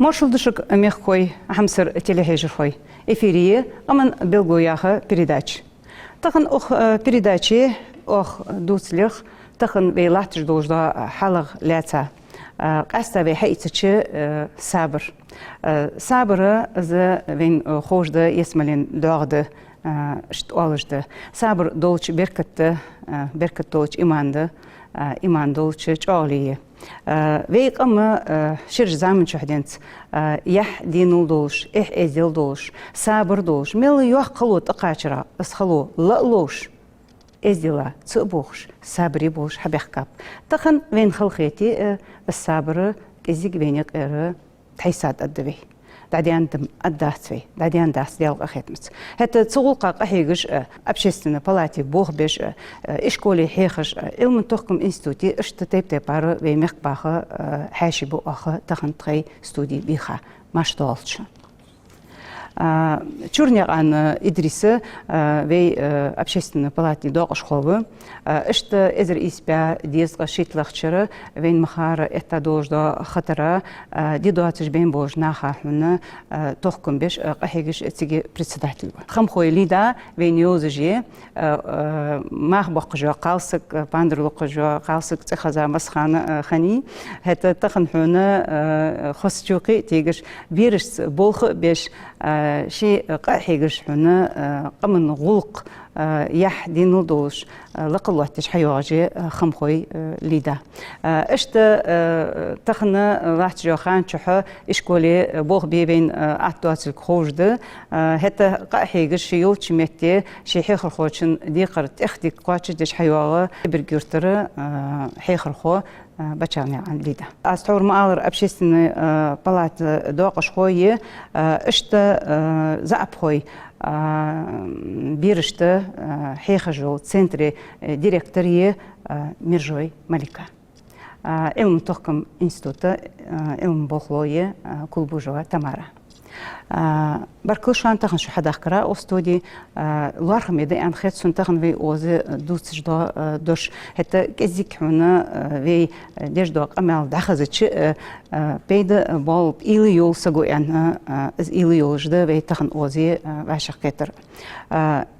Маршалдышык мехкой хамсыр телехежерхой. Эфирие аман белгояха передач. Тахын ох передачи ох дуцлих тахын бейлатж дожда халаг ляца. Qasta ve haytçı sabır. Sabırı z ven hoşda yesmalen doğdu işte oluşdu. Sabır dolç berkat dolç imandı. İman dolç çoğaliye. Ve ama şir zaman çahdent yah dinul dolç, ezil dolç, sabır dolç. Mel yok qalut aqaçra, asxalu la loş. إزدلا تبوخش صبري بوش حبيخكاب تخن وين خلقيتي الصبر كزيك بينك تحيسات الدبي داديان دم الداسوي داديان داس ديال أخيتمس حتى تسوق قحيجش أبشستنا بلاتي بوخ بيش إشكولي حيخش علم تحكم إنستوتي اشتتيب تبار ويمخ باخا حاشي بو أخا تخن تخي ستودي بيخا ماش دولش Чурняк ан Идриса вей общественной палате до школы. Что эзер испя дезга шитлахчера вейн махара это дожда хатара дидуатиш бейн бож нахахуна тохком беш ахегиш эциги председатель. Хамхой лида вейн юзжи мах бақжа қалсық пандрлық жа қалсық цехаза масхана хани это таханхуна хосчуқи тегиш бириш болх беш شيء قاحيقش حنا قمن غلق يح دينو دوش لقلوه تشحيواجي خمخوي ليدا اشتا تخنا راحت جوخان شحا اشكولي بوغ بيبين اعتوات الكوجد هتا قاحيقش يوتش ميتي شي حيخر خوشن ديقر تخدي قواتش دش حيواغا برجورتر حيخر خو بچاني عن ليدا استور مالر общественной палаты доقش خوي اشتا زعب خوي بيرشته حيخجو центре ديرекторيه ميرجوي ملكة علم تحكم института علم بخلوية كلبوجوا تمارا بركوشان تخن شو حدا خكرا أو ستودي لارخم يدي أن خيط سن تخن في أوزي دوتش دا دوش حتى كزيك هنا في ديش دا أمال دخزتش بيد بال إيلي يول سجو أنها إز إيلي يول جدا في تخن أوزي وعشق كتر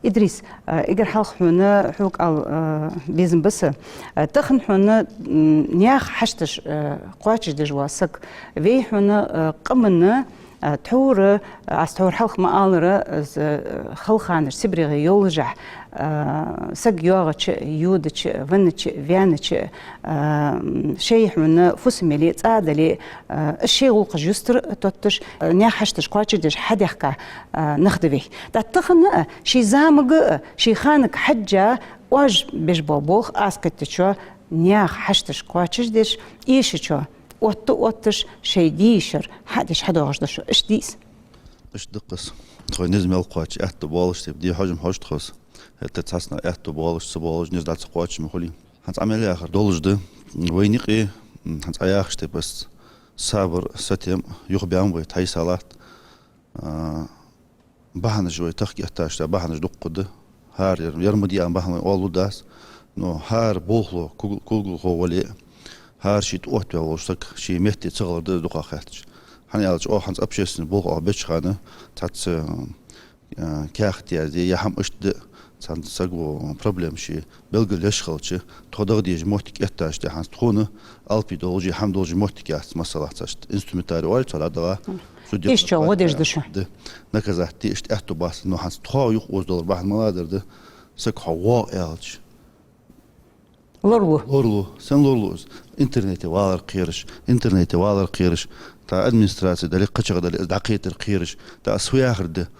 إدريس إجر حلق هنا حوك على بيزن بس تخن هنا نياخ حشتش قواتش دجوا سك في هنا قمنا تور أستور حلق مآلرة خلقانش سبري يولجح سج يوغش يودش ونش فيانش شيء من فسملي تعادلي الشيء غلق جستر تطش نياحشتش قاتش حد يحكى نخدوي تتخن شي زامق شي خانك حجة واج بيش بابوخ أسقط شو نياح حشتش قاتش دش إيش شو واتش شيء ديشر حدش حدا عشدش إيش ديس إيش دقس خوي نزم القواتش أحد بالش تبدي حاجم حاجت خاص تتحسنا أحد بالش سبالش نزدت قواتش مخلي هنت عملي آخر دولش ده وينيق إيه هنت عياخش بس صبر ستيم يخبيان وي تاي صلاة بحنج وي تخكي أحتاج بحنج دقده هار يرمدي عن بحن أولو داس نو هار بوخلو كل هو ولي هار شيت أوت بالوشتك شي مهتي تصغر ده دقة خاتش هني على أو حنت أبشيسن بوق أو بيش خانة تات كاختي هذه يهم أشد تان سجوا problem شيء بلغ يشخلش تقدر ديج موتك إحتاج ده حنت خونه ألبي دولجي حم دولجي موتك يحت مسألة تشت إنسترومنتاري وارد على ده إيش شو وديش دشة ده نكذا تيشت إحتو بس إنه حنت تخا يخ $1 بحد ملادر ده سك حوا إلش لورلو سن لورلوز إنترنت والر قيرش تا أدمنستراسي دلي قشغ دلي دقيقة القيرش تا أسوياخر ده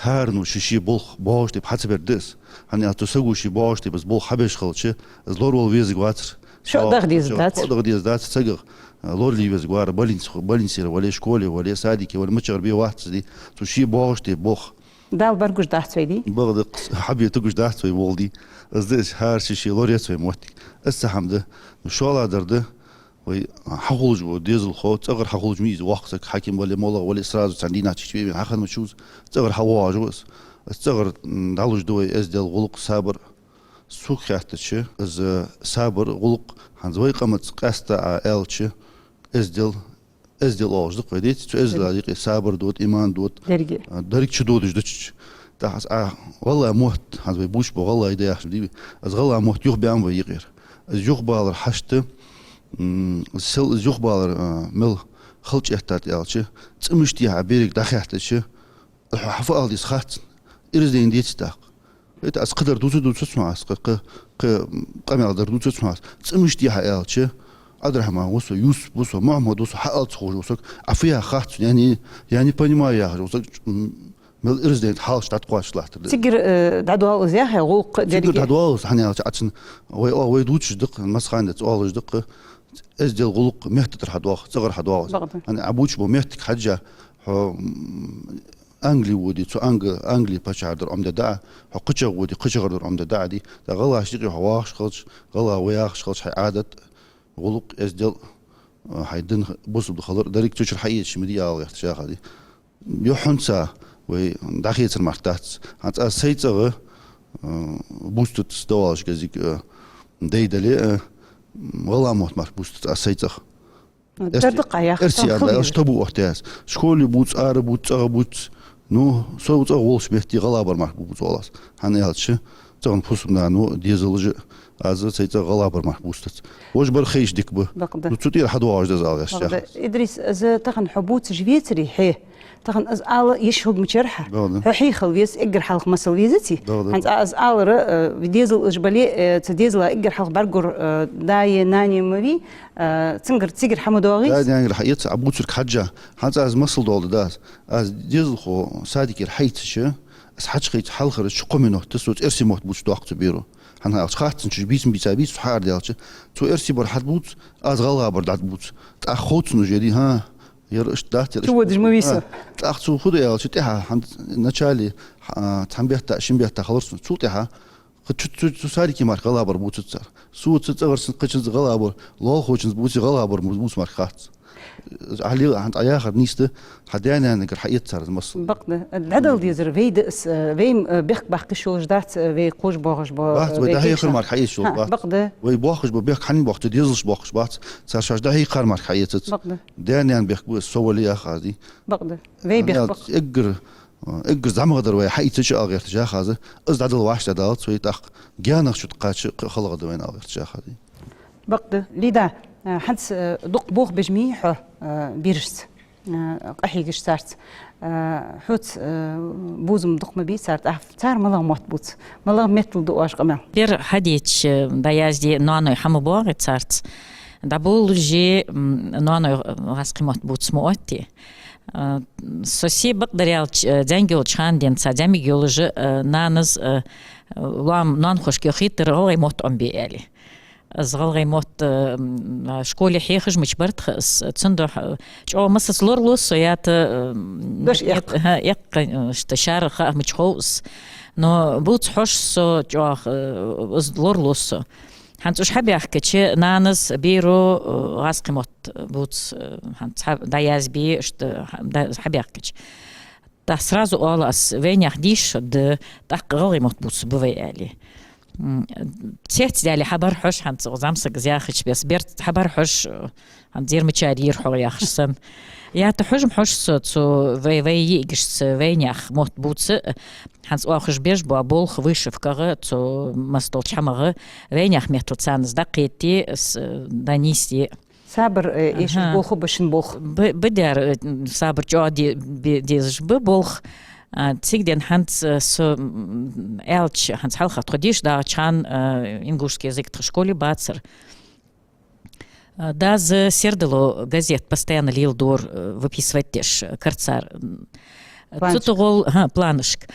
هارنو شي بولخ باش تي بحسب دس هني أتسوي شي باش تي بس بول حبش خلش از لورول ويزق واتر شو دغديز دات سجغ لورلي ويزق وار بالينسير ولا شكولي ولا ساديكي ولا متشغر بي واحد دي تو شي باش تي بوخ دال برجوش داحت ويدي بغد حبي تجوش داحت وي ولدي از دش هار شي لوريت وي موتك السحمده شولا درده وي حقولج وديزل خو صغر حقولج ميز وقتك حكيم ولا مولا ولا اسراز سندينا تشوي حخن مشوز صغر حواجوس صغر دالوج دوي از دل غلق صبر سوق خاتش از صبر غلق هنزوي قمت قستا الچ از دل ازدل اوجدق وديت تو ازدل هذيك صبر دوت ايمان دوت درجة درك شدود جدش تاس والله موت هذا بوش بو والله يدا يخش دي از والله موت يخ بيان ويغير از يخ بالر حشت سل يخ بالر مل خلج احتات يالچ تمشتي عبيرك دخيحتش حفال دي سخات ارزين ديت تاق это аз қыдар дуцу смас қамел дар дуцу смас цмишти хаялче адрахма усо юс усо мамад усо хаалц хожусок афия хат я не понимаю я усо мел ирзден хал штат қошлахтыр تيجر دعوة زيها غوق тигр درجة дадуал ханиалче ачын ой дучдық масхандец олждық эздел гулук мехтер хадуах цгар хадуах ана абуч бо мехтик хаджа أنجلي ودي تو أنجلي باشادر أم دا حقيقة ودي قشغر أم دا دي دا غلا شيء هواش خلش غلا وياخش خلش عادة غلق إزدل حيدن بوس بدخلر دريك تشر حقيقة شمدي على اختشاق هذه يحنسا وداخية المحتات هات أسيتها بوستت استواج كذيك ديدلي غلا موت بوستت أسيتها تردق يا إرسي على أشتبو احتياس شكولي بوتس بوتس نو صوت أولش بيحتي غلابر محبوس ولاس هنيالش تون فوسمنا نو ديزلج از سيت غلابر محبوس وش برخيش ديك به تطير حد واجد زاغش إدريس از تخن حبوت جويتري حي تخن از آل يشهق مشرحة حي خلويس إجر حلق مسل ويزتي هنز از آل ديزل إجبالي تديزل إجر حلق برجر داي ناني مبي تيجر حمدوغي داي يعني رح عبوتك حجة هنز از مسل دول داس از ديزل خو صادق الحيت شو از حج خيت حلقة شقو منه تسوت إرسي موت بوش دوقت بيرو هنها أشخاص نشوف بيس حار ديالش تو إرسي بر حد بوت از غلا بر دات بوت تأخوت نجدي ها يرش دات شو ودج مويسة تأخذ خد يا شو تها عند نشالي تنبيه تأشين بيه تخلص شو تها خد ساري كي مارك غلا بر بوت تصار سو تصور قشن غلا بر لا خوشن بوت غلا بر موس ماركات علي عند آخر نيسته حدانا نقر حقيقة صار المصل بقنا العدل ديزر فيد فيم بيخ شو جدات في قوش باغش بات وده هي خر مارك حقيقة شو بقنا وي باخش بيخ حن باخت ديزلش باخش بات صار شاش ده هي خر مارك حقيقة بقنا دانا بيخ سوالي آخر دي بقنا في بيخ اقر زعما غدر وي حقيقة شو أغير تجاه هذا از عدل واحد دالت سوي تاخ جانا شو تقاش خلق دوين أغير تجاه هذه بقنا ليدا حدس دق بوخ بجميع بيرست قحيقش صارت حوت بوزم دق مبي صارت أفتار ملا مطبوط ملا مثل دواش قمع بير حديث دايازدي نانو حمبوغ صارت دابول جي نانو غاسقي مطبوط سموتي سوسي بقدر يالش دنجول چاندين سادامي جولج نانز لام نان خوش كيخيتر غي موت ام بي الي زغلغي موت شكولي حيخج مش برت تصندو جو مسس لورلوس يات باش يق استشار خا مش خوس نو بوت حوش سو جو لورلوس هانتوش حبي احكي نانز بيرو غاسقي موت بوت هانت داياز بي حبي احكي да сразу алас венях диш д так غلغي موت بوت بوي تيت دالي حبر حوش حنت زامسك زياخش بس بيرت حبر حوش هندير متشارير حو ياخشسن يا تحجم حوش سو في يجش وينيخ موت بوتس حنت واخش بيش بو بولخ ويشف كغه تو مستولش حمغه وينيخ ميتل سانز دقيتي دانيستي صابر ايش بوخ بشن بوخ بدر صابر جادي ديز ببولخ تيجدين هانت سو элч هانت حلقة تقديش دا чан ингушский язык в школе бацер да з сердало газет постоянно лил дор выписывать теш карцар цутогол планышк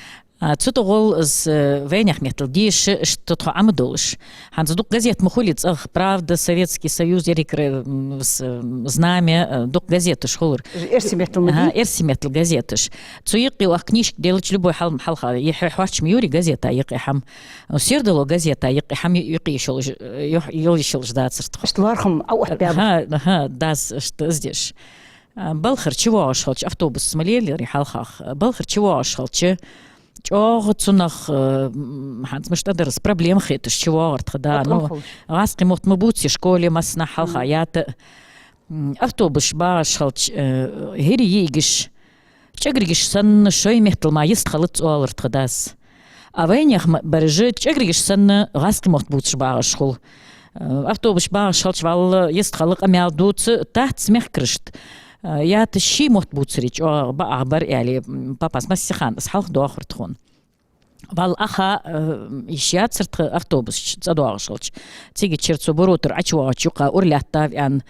цутогол з венях метал диш что то амдолш хант дук газет мухулиц правда Советский Союз ярикр знамя дук газеты шхолыр эрси метал газетыш цуйки ва книжки делать любой халха яхвач мюри газета яки хам сердало газета яки хам яки шол йолишол ждацер что лархам ха дас что здесь балхар чего ашхалч автобус смолели халхах балхар чего ашхалч чого цунах ханц мыштадыр с проблем хетыш чего артх да ну гасқи мот мабути школе масна халха ят أفتوبش باش خلش هيري يجش تجريش سن شوي مثل ما يستخلط أول ارتقداس أوين يخ برجت تجريش سن غاسك مطبوطش باش خل أفتوبش باش خلش وال يستخلق أميال دوت تحت سمح كرشت يا تشي مطبوط ريج أو بعبر يعني باباس مسيخان أصحاب دواخر تخون والأخا إشيات صرت أفتوبس تصدوا شلش تيجي تشرت بروتر عشوا تشوقا أورلاتاف يعني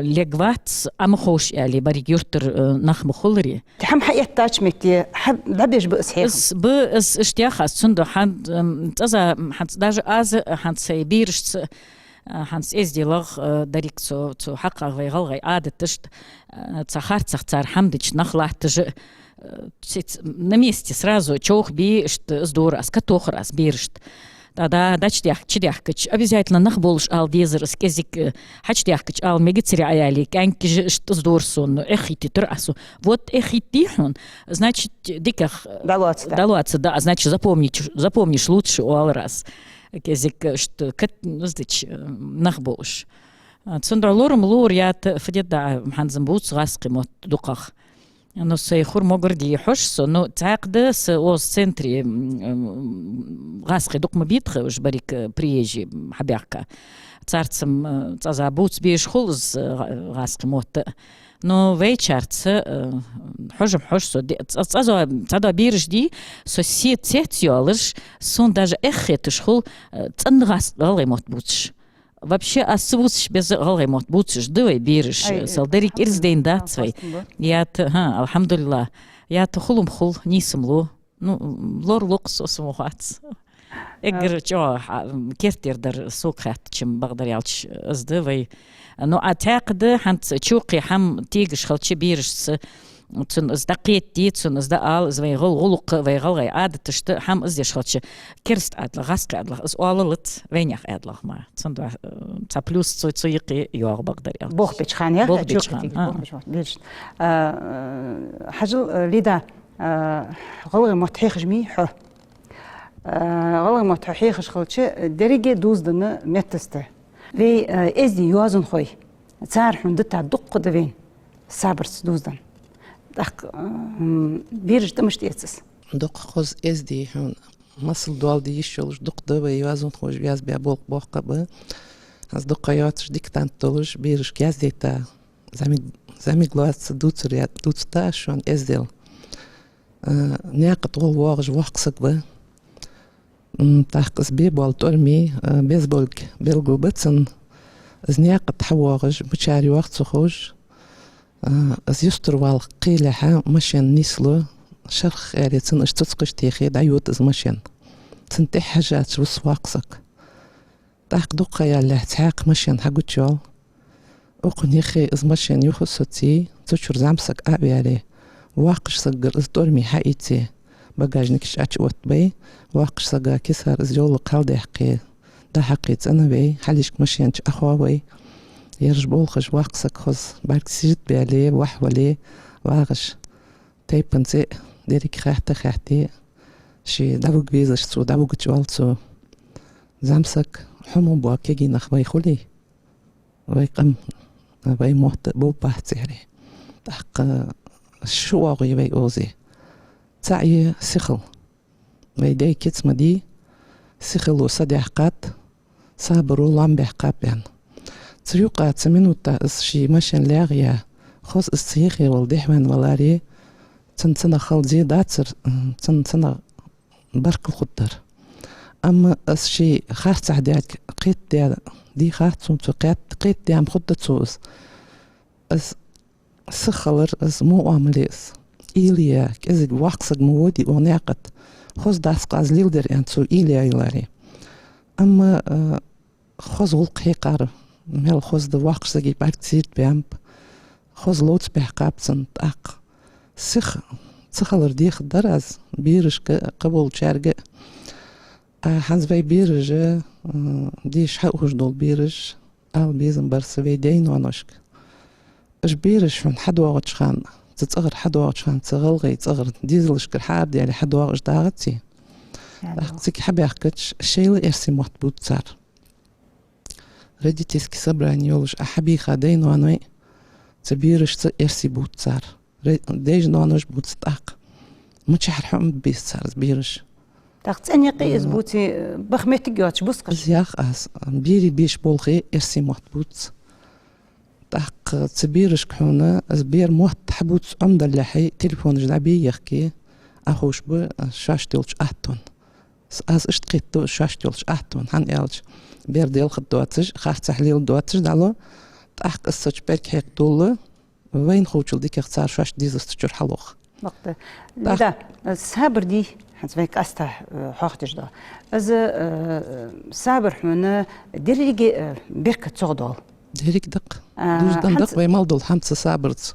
لقوات أم خوش يعني بريق يرتر نخ مخلري تحم حقيقة تاج مكتي حب لبيش بأسحيق بس اشتياخ سندو حد تزا حد داج از حد سيبيرش حنس إزدي لغ داريك تو حقا غي غلغي عادة تشت تسخرت تختار حمدش نخلع تج نميستي سразу чох би здор ас катохр ас биршт да чдях кыч обязательно нах болш ал дезер скезик хачдях кыч ал мегицери аяли канки здорсон эхити трасу вот эхити он значит диках далуаться да значит запомнишь лучше ол раз кезик что кат здыч нах болш цундалорум лор ят фдеда ханзам буц гасқимот дуках ну сейхур могорди хошсо ну تعقد о центре غاسقي دوق مبيتخ وش بريك بريجي حبيعك царцам цазабуц беш хулз غاسقي موت но вечерц хожим хошсо цада бирж ди сосед сетиолш сон даже эхетш хул цангас галимот буц вообще освуч без галимот буцш дывай бирш салдарик ирздейн дацвай ят алхамдулилlah ят хулум хул нисмлу ну лор лукс осмухац эгер чо кертердер сукхат чим багдar ялч аздывай ну атaqd хант чуqi хам тигш халчи бирш цун издақет ди цун изда ал звай гулук вай галгай адтышты хам издеш халчи керст адла гасқа адла из алылыт венях адла ма цун да ца плюс цуйқи ёг багдar ял бог бечхан я бирш حاجل ليدا غلغي متحيخجمي حو غلغي متحيخش خلچ درجه دوزدن متسته وی ازدي يوازن خوي صار حندتا دق دوين صبرس دوزدن دق بيرج تمشت يتس دق خوز ازدي هون مصل دوال دي يشولش دق دو يوازن خوش بياز بيا بوق بوق ب از دقياتش ديكتانت دولش بيرج كازديتا زامي глаз دوتستا شون ازدل ناقط غول واغج وقسك ب تحقس بي بالتورمي بيزبولك بيلغو بتسن از ناقط حواغج بشاري وقت سخوج از يستر والقيلها مشين نيسلو شرخ يعني تن اشتسقش تيخي دايوت از مشين تنتي حاجات رس واقسك تحق دقا يالله تحق مشين حقوتشو وقنيخي از مشين يخصتي تشور زامسك ابي عليه واقش سقر از تورمي حقيتي багажникиш ачвот бей واقش سقا كسر از جول قلدي حقي دا حقيت انا بي حاليشك مشينش اخوا بي يرج بولخش واقسك خز بارك سجد بيالي وحولي واغش تيبنزي ديريك خاحتي شي دابوك بيزش سو دابوك تشوالسو زامسك حمو بواكيجي نخبي خولي ويقم بي موت بو باحتيري تحق الشواغي بي اوزي تعي سخل ويدي كتس مدي سخلو صديقات صابرو لام بحقاب يعني تريقا تمنوتا شي ماشين لاغيا خوز السيخي والدحوان والاري تنتنا خلدي داتر تنتنا برك الخدر اما شي خارت عديك قيت دي خارت سمتو قيت دي عم خدت سوز اس سخلر اس مو عمليس إيليا كذا واقصد مودي وناقد خوز داس قاز ليلدر يعني سو إيليا يلاري أما خوز غلق هيقار مال خوز دا واقصد جي بارك تسير بيامب خوز لوتس بحقابتن تاق سخلر ديخ دراز بيرش قبول شارقة حنز في بيرج ديش حقوش دول بيرج بيزن برسوي دين ونشك اش بيرج من حد واغد شخان تتصغر حد واغد شان تغلغي تصغر ديزلش كالحاب ديالي حد واغد داغتي تيك حبي أحكتش الشيء اللي إرسي محبوط صار родительский собрание يولش أحبي خادين وانوي تبيرش تأرسي بوتسار ديج نوانوش بوتستاق متشحر حمد بيستار بيرش تاخت أني قيس بوتي بخمتي جواتش بسقش زياخ أس بيري بيش بولخي إرسي موت بوتس تاق تبيرش كحونا أز بير موت حبوتس عمد اللحي تليفون جلابي يحكي أخوش بو شاش تيلش أهتون أز اشتقيتو شاش تيلش أهتون هان إلش بير ديل خد دواتش خاص تحليل دواتش دالو تاق السوش بيرك حيق دولو وين خوشل ديك اختار شاش ديزستشور حلوخ وقت لا السابر دي حنسبيك أستا حاختش دا از سابر حمنا ديريجي بيركة صغدول ديريك دق دوز دق ويمال دول حمسة سابرت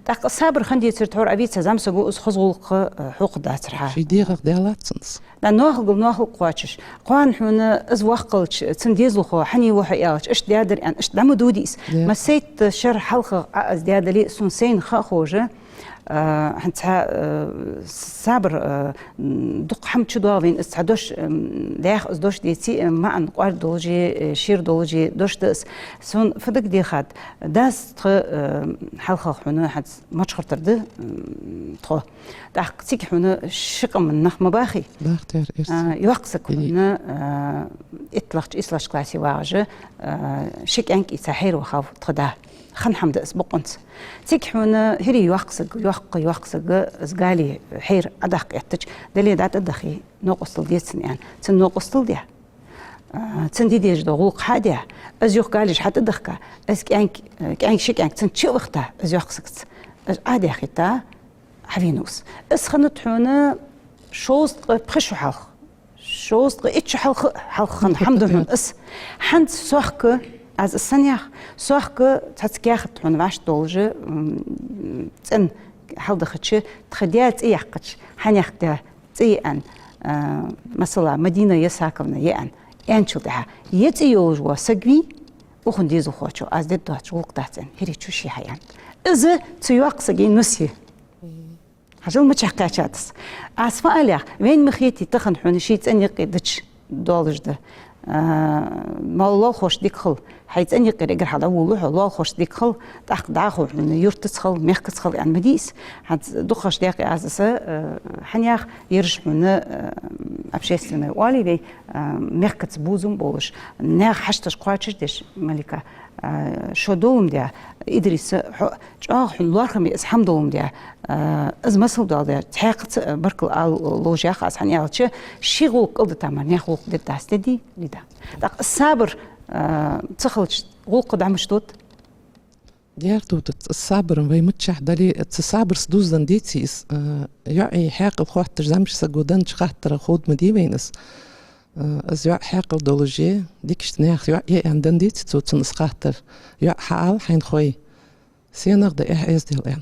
دق سابر خندي ترتور أبيت سزام سبو اس خزغلق حوق داترها شي ديغ ديالاتسنس لا نوخل قواتش قوان حمنا از وقلش تنديزلو خو حني وحيالش اش ديادر يعني اش دعمو دوديس ما سيت شر حلقة از ديادلي سونسين خوجه حنتها صابر دق حمد شدوالين استعدوش داخ أزدوش ديتي ما عن قوار دولجي شير دولجي دوش دس سون فدق دي خاد داس تخ حلقة حنا حد ما تشخرتر ده تخ داخ تيك حنا شق من نخ مباخي باختر إرس يوقسك حنا إطلاق إسلاش كلاسي واجه شك أنك إسحير وخاف تخده خن حمد اسبقنت تيك حنا هري يوقسق زغالي حير ادق يتج دلي دات ادخي نوقستل ديتن يعني تن نوقستل دي تن دي ديج دوق حاديا از يوق قاليش حتى دخكا اس كانك شيك انك تن تشي وقتها از يوقسقت از عادي خيتا حفينوس اس خنت حنا شوز بخشو حلق شوز اتش حلق خن الحمد لله اس حنت سوخك از السنيا سوخك تسكيخ تحون واش دولجه تن حوض خدش تخديات يحقش حنيخته تي ان مثلا مدينه يساكمنا يان انشو ده يتيوج وسغوي وخنديزو خوچو از دد دوچ وقتاتن هري چوشي هيان از تيوقسغي نسي هجل مچحقاچاتس اسفاليا وين مخيتي تخن حنشي تني قدش دولج ده ما الله خوش ديكخل حيث أني قريقر حدا وولوح الله خوش ديكخل تحق داخل من يرتسخل ميخكسخل يعني مديس حد دخش داقي عزسة حنياخ يرش من أبشيستنا والي بي ميخكتس بوزم بولش ناخ حشتش قواتش ديش ملكة شو دوم ديا إدريس جاخ حلوارخم إسحام دوم ديا از مسل داده تحقت بركل لوجيخ از حني على شيء قلد تمام يخلق دتاست دي لدا دق الصبر تخلش غوق دعمش دوت ديار دوت الصبر وي متشح دلي الصبر سدوزن ديتيس يعي حاق خوات تجمش سجودن خاطر خود مدي بينس از يع حاق دولجي ديكش ناخ يع عندن ديت توتن خاطر يع حال حين خوي سينغ ده اس دي الان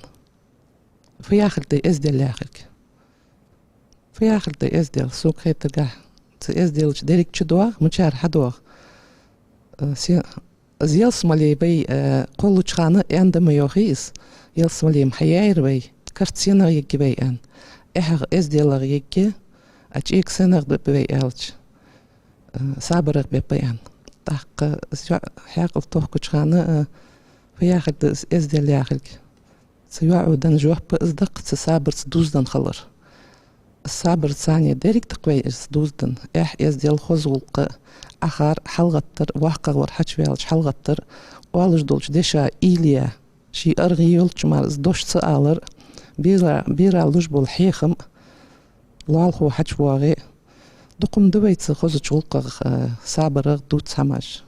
في آخر دي إس دي لاخرك في آخر دي إس دي سوق هي ترجع إس دي لش ديرك شدوا مشار حدوا زيال سمالي بي قلو شخانة عندما يوخيس يال سمالي محيير بي كارتسينا يجي بي أن إحر إس دي لغ يجي أجيك سنغ بي ألش صابرق بي أن تحق حاقل توخ شخانة في آخر دي إس دي لاخرك سيوعو دان جوح بأصدق تسابر سدوزدن خلر السابر ثانية ديريك تقوي سدوزدن إح يزديل خوزولق أخار حلغتر واقع ورحش فيالش حلغتر والش دولش ديشا إيليا شي أرغيولش مال سدوش سآلر بيرا لوش بول حيخم لالخو حش واغي دقم دويت خوزج شولق سابر دوت سماش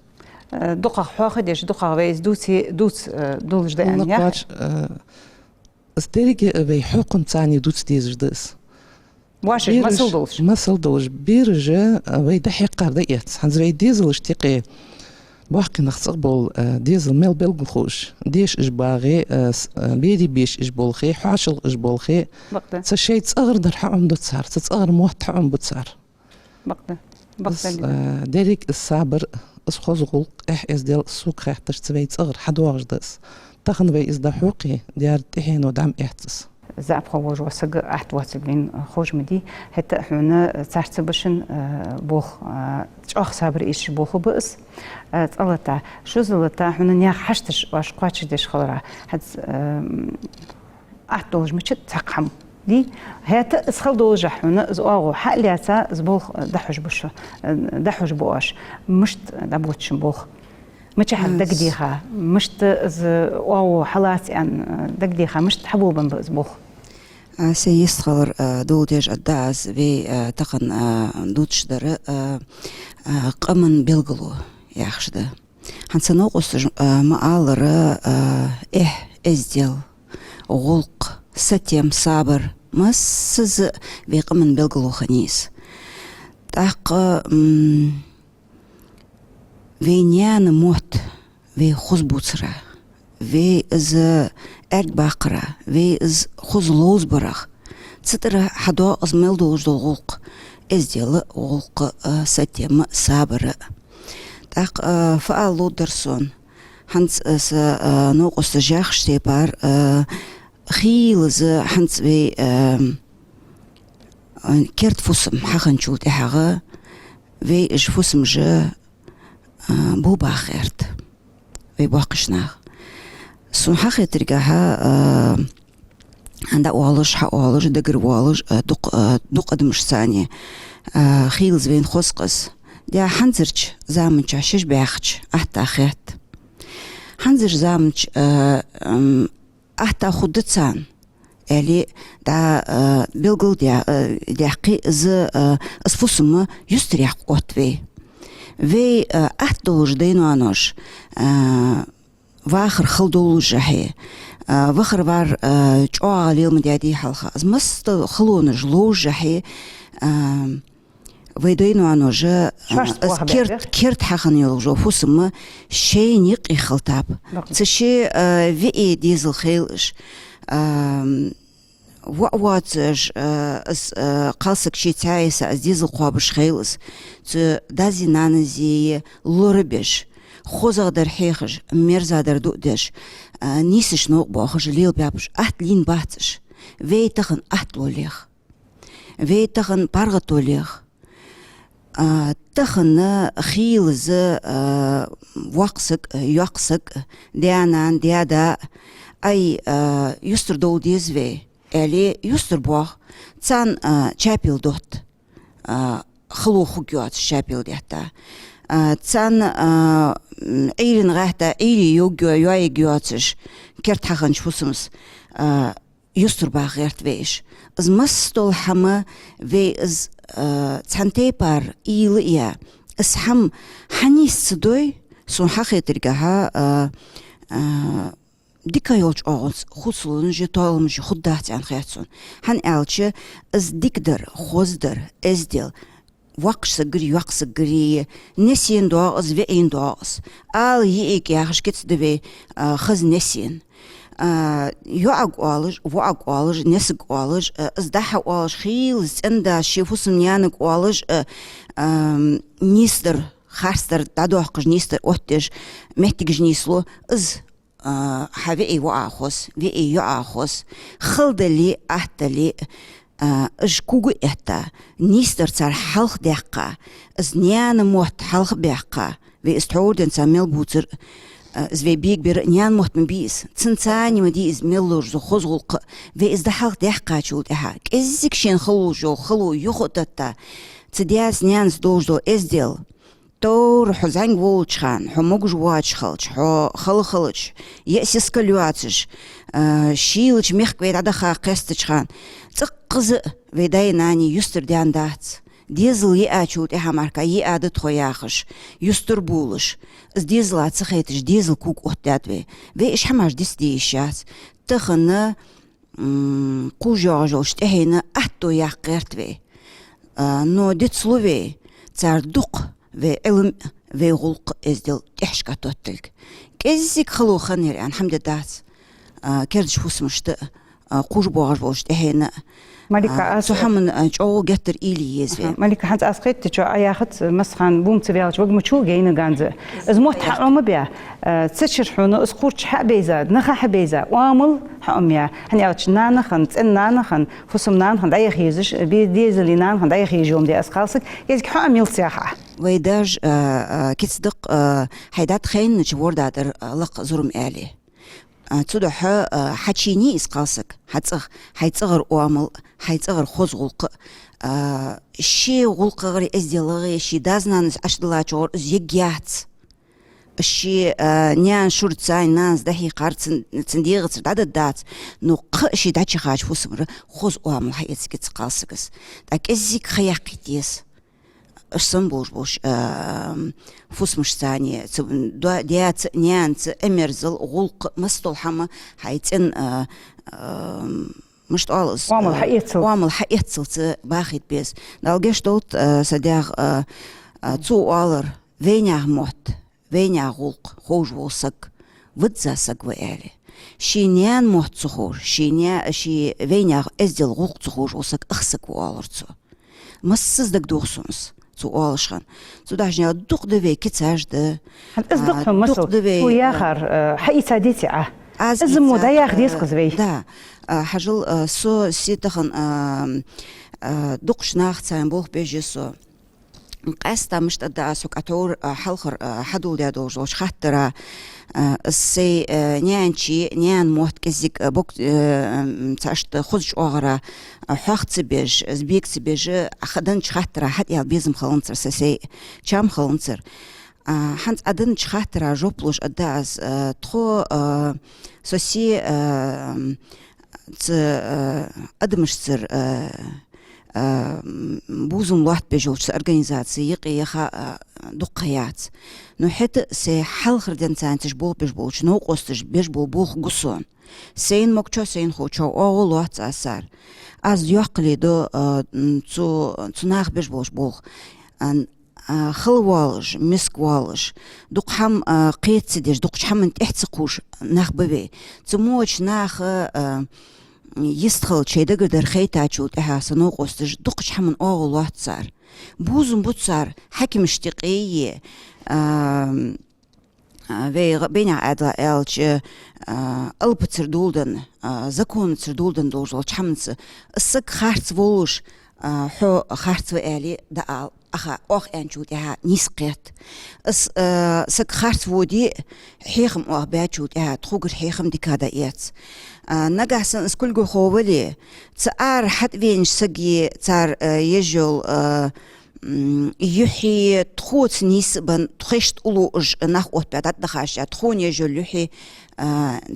دقة حواخدش دقة ويز دوت دولش ده أنيا استيريك بي حقن تاني دوت ديزج دس واش مسل دولش بيرجا وي دحيق قرديت حنزري ديزل اشتقي باقي نخصقبل ديزل ميل بلغوش ديش اجباغي بيدي بيش اجبولخي حاشل اجبولخي تشي تصغر در حقم دوت صار تصغر موت حقم بتصار ديريك الصابر اسخوزغول اح اس ديال السوق خاطر تبي تصغر حدواج دس تخن بي از دحوقي ديال تحين ودعم احتس زاب خوج وسق أحد واتسبين خوج مدي حتى إحنا تعرف بشن بوخ أخ صابر إيش بوخ بأس تقلتا شو زلتا إحنا نيا حشتش واش قاتش ديش خضرة حد أحد دوج مش تقحم دي هات اسخل دوج إحنا زواغو حقلياتا زبوخ دحوج بشه دحوج بواش مش دبوتش بوخ مش حد دقديها مش واو حالات يعني دقديها مش حبوبا بزبوخ سيستغر دودج الداز في تقن دودش در قمن بلغلو يخشده هنسنوقس مقالر ازدل غلق ستيم صابر مسز في قمن بلغلو خنيس تاق في نيان موت في خزبوتسرا في از باقرة في از خزلوز برخ تستر حدا از ملدوج دلغلق ازدل غلق ستيم صابر تاق فعلو درسون هنس نوقس جاخ شتيبار خيلز هنس في كرت فوسم حقن شولت حقا في اش فوسم جا بو باخرت في باقشنا سون حقي ترجعها عند والش حوالش دقر والش دق أدمش ثانية خيلز بين خسقس دي حنزرج زامنش عشش بياخش أحتا خيت حنزر زامنش أحتا خدتسان اللي دا بلغل دي حقي اسفوسم يستريح قوتوي في أحتوج دينو أنوش واخر خلدول جهي واخر وار جوا ليل مديادي حلقة از مست خلون جلو جهي ويدينو أنوش از كيرت حقن يلجو فوسم شيء نيق يخلطاب تشي في ديزل خيلش واتش از قالسك شي تايس از ديزل قابش خيلس ت دازي نانزي لوربش خوزا در حيخج مرزا در دودش نيسش نوق باخج ليل بابش احت لين باتش في تخن احت لوليخ في تخن بارغت لوليخ تخن خيلز وقسك يقسك ديانان ديادا اي يستر دول ديزوي اللي يستر بوخ تسان چابيل دوت خلو خوجوات شابيل ديتا تسان ايرن غاتا ايري يوجو يوي جواتش كرت حقن شوسمس يستر باغ غيرت ويش از مستول حما في از تسانتي بار ايليا از حم حنيس صدوي سون حقي ترجعها ديكا يولج أغلس خصلون جتالم جو خدات عن خياتون هن ألش از ديكدر خوزدر ازدل وقش سجري وقش سجري نسين دواس وين دواس آل ييك ياخش كت دبي خز نسين يوعق والج وعق والج نسق والج از ده والج خيل زندا شيفوسم يانق والج نيستر خارستر دادوحقج نيستر أوتج محتاج نيسلو از حبيئي وآخوس بيئي يآخوس خلدلي أحتلي أجكوغو إحتا نيستر تار حلق ديقا از نيان موت حلق بيقا في استعودن ساميل بوتر از في بيك بير نيان موت من بيس تنساني مدي از ميلور زو خوزغلق في از ده حلق ديقا جول ديها كزيك شين خلو جو خلو يخوتتا تدياس نيان زدوج دو ازدل تور حزانگ ولچخان حموج واچ خلچ خل خلچ يأسس كلواتش شيلچ مخ ويدا دخا قستچخان تقز ويداي ناني يستر ديان دات ديزل يأچوت اها ماركا يأدت خوياخش يستر بولش از ديزل اتسخيتش ديزل كوك اوتداتوي وي اش حماش ديس ديشات تخن قوجاجوش تهينا احتو يقرتوي نو ديتسلوي تار دوق في علم في غلق ازدل تحشكا توتلك كزيك خلو خنير يعني حمد دات كردش فوس مشت قوش بوغش بوش تهينا ملكة سوحمن جو جتر إلي يزوي ملكة حنت أسقيت تشو أياخت مسخن بوم تبيعش وقت مشو جينا جانز إز موت حقهم بيا تسشر حنا إسقورش حق بيزا نخا حبيزا وامل حقهم يا هني أوتش نانخن نانخن فسم نانخن دا يخيزش بي ديزلي نانخن دا يخيجوم دي أسقاسك يزك حقهم يلسياحة ويداج كتصدق حيدات خين نجور دادر لق زرم آلي تصدح حتشيني إسقاسك حيتصغر وامل حيتصغر خوز غلق شي غلق غري ازدلاغي شي دازنانس أشدلاچور زيجيات شي نيان شورتساي نانس دحي قارت تنديغت داد دات نو شي داتشي خاج فوسمر خوز وامل حيتسك تسقاسكس داك ازيك خياقيتيس اشسن بوش فوس مش ثانية ديات نيانت امرزل غلق مستول حما حيتن مش طالس وامل حقيقتل باخد بيس دالجش دوت سداغ تو آلر وينيا موت وينيا غلق خوش وسك ودزاسك وآلي شي نيان موت تخور شي وينيا ازدل غلق تخور وسك اخسك وآلر تو مسز دك دوخسونس سؤالشان سوداجنيا دوق دوي كتاجد أصدقهم مسو وياخر حقي ساديتي أزمو دا ياخد يسقز بي دا حاجل سو سيتخن دوق شناخ تاين بوخ بيجي سو قاستا مش تدا سوك أتور حلخر حدول دي دوش وش خاطرة السي نيان موت كزيك بوك تاشت خودش أغرى حاخت بيج زبيك بيج أخدن خاطرة حد يال بيزم خلنصر سي شام خلنصر حنت أدن خاطرة جوبلوش أداز تخو سوسي أدمش سر بوزم واحد بيجوش أورجانيزاتي يقيخا دقيات نو حتى سي حل خردن تانتش بول بيجبولش نو قوستش بيجبول بوخ قصون سين مكتشو سين خوشو أول واحد أسار از يقلي دو تناخ بيجبولش بوخ خلوالش مسكوالش دوق حم قيت سديش دوق حم انت احتسقوش ناخ ببي تموش ناخ يستخل شيء دقر در خيتا تشوت سنو قوستش دوقش حمن أول واحد صار بوزن بود صار حكم اشتقية في بينا عادة ألش ألب تردولدن زكون تردولدن دوجل حمنس السك خارت فولوش حو خارت وآلي دقال أخا أخ أنجودها نسقيت سك خارت ودي حيخم أخباتشودها تخوغر حيخم ديكادايات نجحسن اسكول جو خوالي تار حد وينش سجي تار يجول يحي تخوت نسبا تخشت أولوج نخوت بعدات نخاش تخون يجول يحي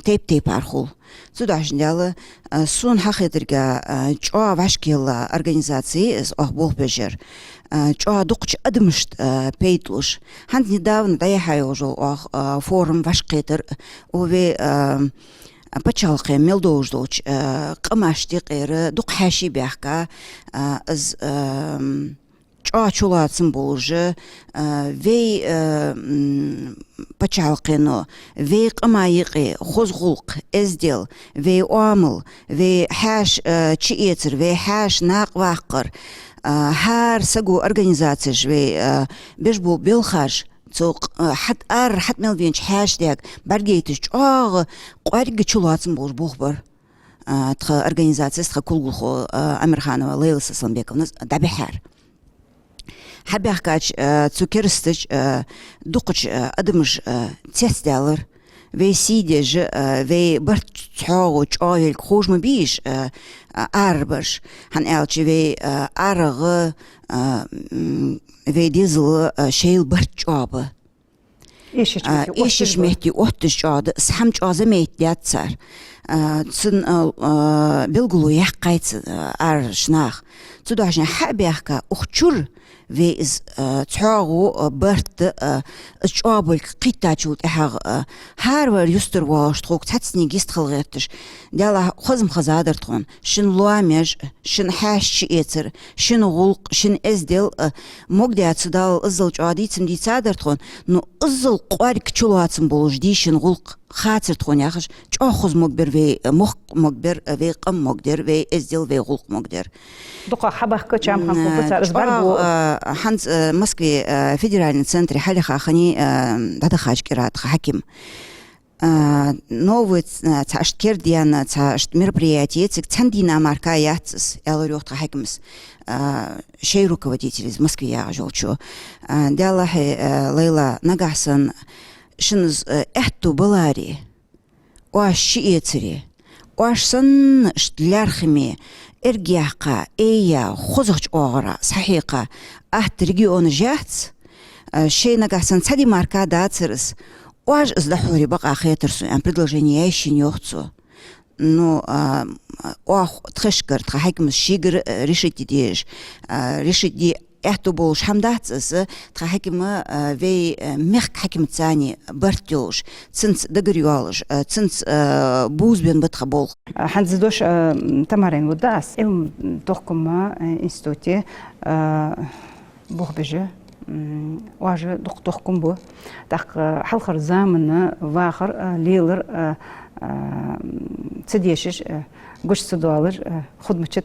تيب أرخول سوداش ديال سون حقيقة جوا واشكيلا أورجانيزاتي إز أخبوه بجر جوا دقش أدمشت بيتلوش هند نداون داي حيوجو أخ فورم واشقيتر وفي بچالقي ملدوش دوش قماشتي غير دوق حاشي بيحكا از چواتسن بولج في بچالقينو في قمايقي خزغلق ازدل في اوامل في حاش چيتر في حاش ناق واقر هار سگو ارگانيزاتيش في بيجبو بيلخاش توق حد ملفينش هاشتاج برجيتش قارج چولاتن بوش بوخبر تخ أورجانيزاتيا تخ كل خو أميرخانова ليلى سلامبековна دبحر حبيحكاش تسكرستش دقش أدمش تستالر في سيدج في برتشاوج أويل خوش مبيش أربش هنقولش في أرغ في ديزل شيل برتشابه إيش مهتي أوتش جاد سهم جازه مهتيات صار تن بلغلو يحقيت أرشناخ تداشن حبيحكا أخشر في إز تعاو برت جابل قيتاجود إحق هارور يستر واش تروك تحسني جيست خلغتش ديالا خزم خزادر تون شن لوامج شن حاش شئتر شن غلق شن إزدل مقدات صدال إزل جادي تندي صادر تون نو إزل قوارك چلواتن بولج دي شن غلق خاطر تون ياخش جا خز مقبر في مخ مقدر في قم مقدر في ازدل في غلق مقدر دقة حبه كتشام خنكو بتسار إزبرغو حنز مسكي فيدرالي центре حالي خاخني دادا خاج كرات حكيم новый цаштер диана цашт мероприятие центина марка яцс элорюхт хакимс шей руководитель из Москвы я жолчу дялахи Лейла Нагасан шинз эхту балари оаш иецри оашсан штлярхми эргяха эя хозоч огра сахиqa ахт регион жац шей Нагасан цади марка дацрс оаш здахори баqa хетерсу предложение еще не охцу ну ох трешкер трахикмс шигер решить диш решить ди эхто болш хамдацс трахикма вей мех хакимцани бартюш цинц дагрюалш цинц бузбен бетхабол حنزدوش تمارين وداس علم تحكم انستوتي بوخبجه واجه دق تحكم بو دق حلقر زامن واخر ليلر تديشش قش سدوالر خدمتشت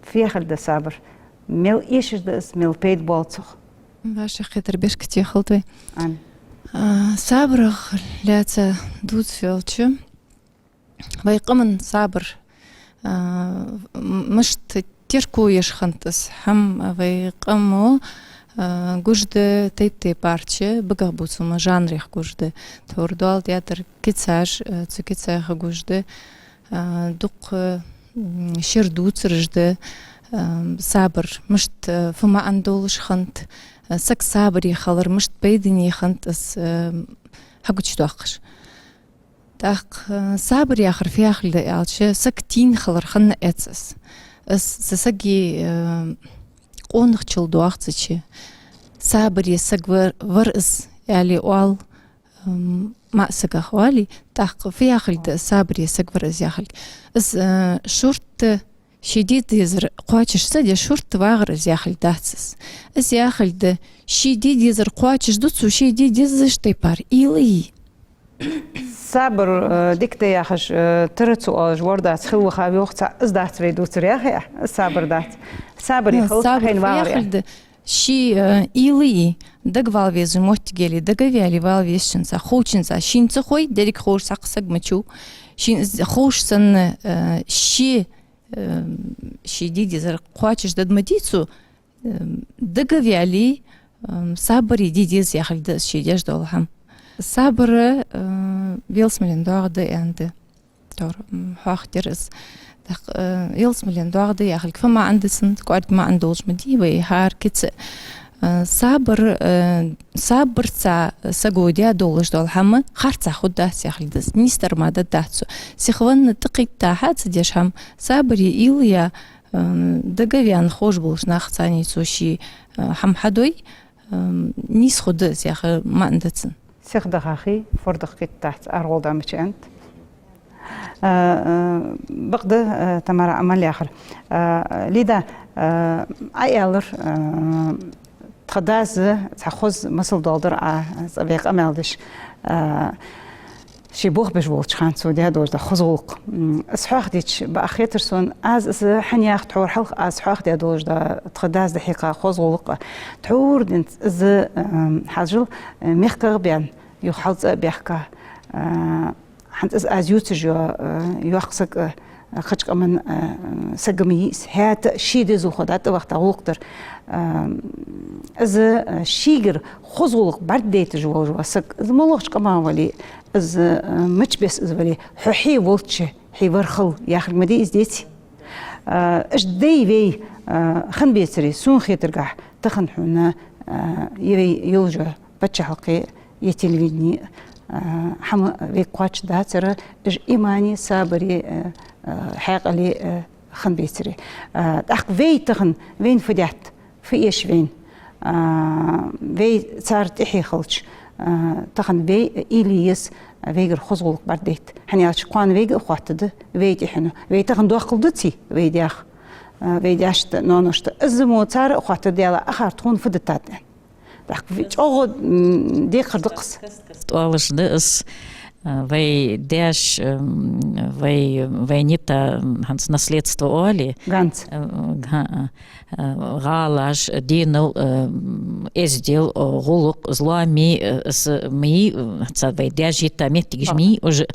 في خل ده صابر ميل ايش ده اسمه بيد بالصخ باش خاطر باش كتي خلطي ان صابر لاتا دوت فيلتش ويقمن صابر مش تيركو يشخنتس هم ويقمو گوشت تیپ پارچه بگه بوسوم ژانریخ گوشت توردال تیاتر کیتساش تکیتساخ گوشت دق شردوت رجده صابر مشت فما اندولش خنت سك صابر يخلر مشت بيدني خنت اس حقوش توقش داق صابر ياخر في اخر دالش سكتين خلر خن اتس اس سسجي قونخ چل دوختچه صابر يسغ ورس يعني وال ما سغ والي تاق في اخل صابر يسغ ورس ياخل اس شورت شديد يزر قواچش سدي شورت واغر ياخل داتس اس ياخل شديد يزر قواچش دوتسو شديد يزش تيبار إلي صابر ديكتي ياخش ترتسو جوردات خو خاوي وقت ازدات ريدوت رياخي صابر دات صابر يخلط خين واغر شي إلي دغ والويز موتجلي دغ ويالي والويز شنسا خوچنسا شينص خوي ديريك خوش ساقسق مچو شين خوش سن شي ديدي زر قواچش ددمديسو دغ ويالي صابر ديدي ياخل د شي ديش دولهم صابر ويلس مليون داغد اند دور هاخترس يلس مليون داغد ياخل فما عندسن قعد ما عندوش مدي وي هار كيت صابر سا سغوديا دولش دولهم خرصا خدا ياخل دس مستر ما داتسو سيخون دقيق تاحت ديشهم صابر يليا دغويان خوش بولش ناخصاني سوشي هم حدوي نيس خدس ياخ ما عندسن سيخ دخاخي فردخ كت تحت أرغل دامش أنت بقدر تمر عمل آخر لذا أيالر تخداز تأخذ مثل دولار أبيك أمالدش شي بوخ بجولش خان سودي هدول خزوق أصحاح ديش بأخيترسون از حنياخ تحور حلق أصحاح دي هدول تخداز دحيقة خزوق تحور دنت از حاجل ميخكر بيان يحلز بيحكا حنت از يوتجو يوخسك خشك من سجميس هات شيء زو خدات وقت وقتر از شيجر خزوق برديت جو سك از ملوش كمان ولي از مش بس از ولي حي ولتش حي ورخل ياخر مدي ازديتي اش دي في خن بيتري سون خيترقح تخن حنا يبي يوجه بتش حقي يتلفيني حما في قواتش داتر اج ايماني صابري حق لي خن بيتري اخ في تخن وين فدات في ايش فين في صار تحي خلش تخن في إليس ويجر خزولك برديت حنياتش قان ويجر خاطد ويجي حنو ويتخن داخل دتي ويدياخ ويدياشت نانشت الزمو صار خاطد يلا آخر تكون فدتاتن داك في أغد ديقر دقس طالش دقس Вей деш, вей нита ханс наследство Оли. Ганц. Галаш динал эздил гулук злами с ми цавей дежита метигж ми уже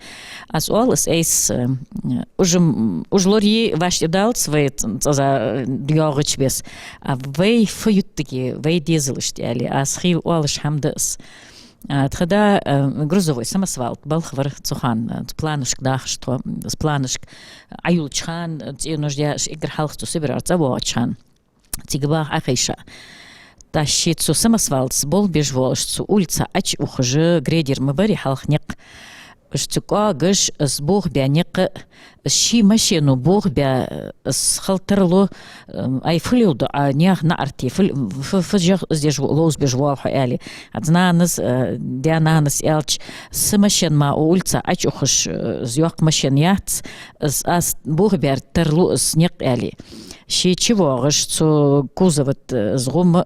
as alles эйс уже лори ваш дал свой за дьогыч бес а вей фютки вей дизелштяли as хил alles хамдас тхада грузовой самосвал балхвар цухан планышк дахштро с планышк аюлчхан нуждяш игр халхту сибирар завочхан тигба ахиша тащицу самосвалц бол бежволшцу улица ач ухжы гредер мыбари халхник штука гыш с бог бяник ши машину бог бя с халтерло айфлюд а нях на артифл фжах здесь лоз бежвол хали аднанс диананс элч с машин ма улица ач ухж зёк машин яц с бог бя терло снег али شي تشوغش تو كوزوت زغم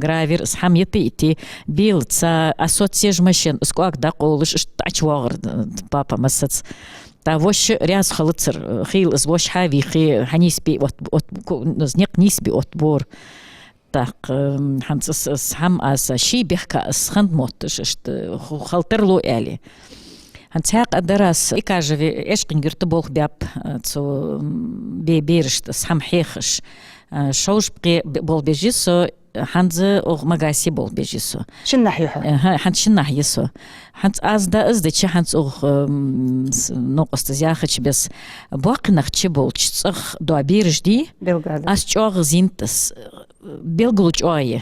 غرافير سحام يتيتي بيل تسا اسوتسيج ماشين سكواك داقولش تاچوغر بابا مسات تا وش رياس خلصر خيل از وش حاوي خي حنيسبي نزنيق نيسبي اوتبور تاق حنس سحام اس شي بيحكا سخند موتش خلطرلو الي هنتاق الدرس إكاجي إيش قنقرت بوخ بياب تو بيرشت سحم حيخش شوش بقي بول بيجيسو هنز أو مغاسي بول بيجيسو شن ناحية هنت شن ناحيسو هنت أزدا دي هنت أو نقص تزياخش بس باقي نختش بول تشتخ دو بيرش دي أس تشوغ زينتس بيلغلوش أوي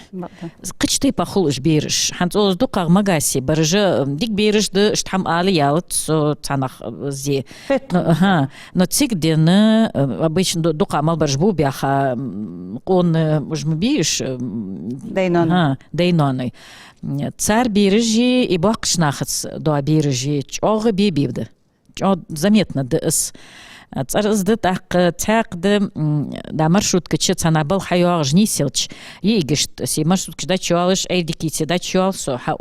قشتي بخلوش بيرش هنت أو دوقا مغاسي برجة ديك بيرش ده اشتحم آلي يالت سو تانخ زي но цик дена обычно دوقا مال برجبو بياخا قون مجمبيش دينوني царь биржи и бакш нахац до биржи чог бибивде чог заметно дс царь зд так тaqd да маршрутка че цанабал хайог жнисилч егишт си маршрутка да чуалыш эйдикити да чуалсо ха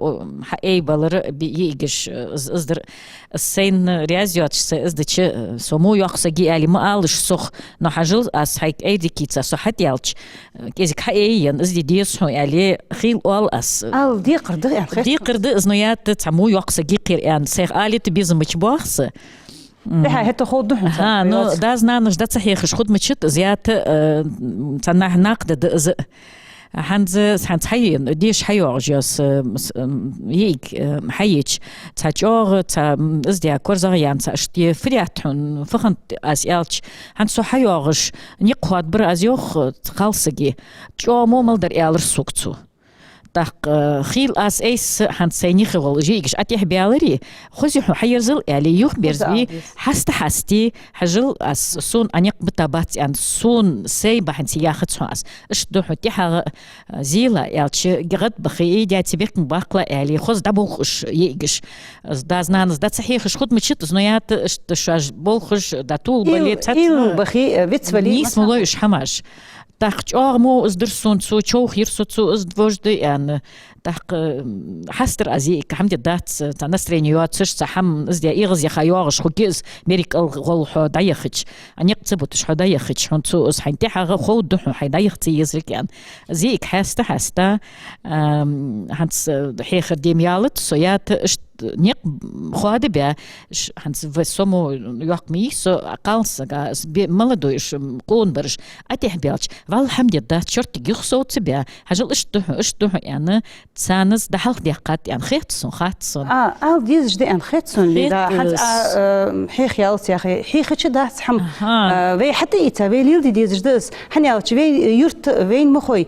эйбалыр егиш издыр сейн рязиотчсы издычы сому яқса ги алимы алыш сох но хажыл ас хайк эйдикитса сохат ялч кезик хайен изди дес али хил ол ас ал دي قرد إزنيات تعمو يقص جيقير يعني سيخ آليت بيزمش بوخص ها هتا خودهم ها نو دازنا نش دات صحيح خد متشت زيات تنح نقد دز هنز حي ديش حيوغ جوس يك حيج تاجوغ تا ازديا كورزغيان تاشتي فرياتون فخنت اسيالش هنسو حيوغش نيقوات بر ازيوخ خالسگي جو مومل در يالر سوكتو تاق خيل اس ايس هان سينيخ ولجيكش اتيح بيالري خوزي حيرزل علي يوخ بيرزبي حستي حجل اس سون انيق بتابات ان سون سي بحن سياخت سواس اش دو حتيها زيلا يالش غد بخي دياتي بيك باقلا علي خوز دبوخش ييكش دازنانز دا صحيح خد مشيت زنيات اشتشاج بولخش داتول بليت بخي فيتسولي نيس مولوش حماش تاق مو ازدرسون سو تشوخ يرسو ازدوجد يعني تاق حستر ازيك حمد دات تا نسترينيوات سش صحم ازديا ايغز يا خيوغش خوكيز ميريك الغول حو دايخش ان يقتبوتش حو دايخش هونتو اس حينتيها خود دحو حي دايختي يزرك يعني زيك حاستا هانس حيخر ديميالت سويات نيق خواده بيا هانس فسمو يقمي سو اقالس ملدوش قون برش اتيح بيالش والحمد دات شرط يخصو تبيا حاجه اشتو يعني تسانس دحلق ديقات يعني خيتسون خاتسون ال ديز دي ان خيتسون لدا حت حيخ يالت يا اخي حيخ دات حم وي حتى يتا وي ليل ديز دس حنيالت وي يرت وين مخوي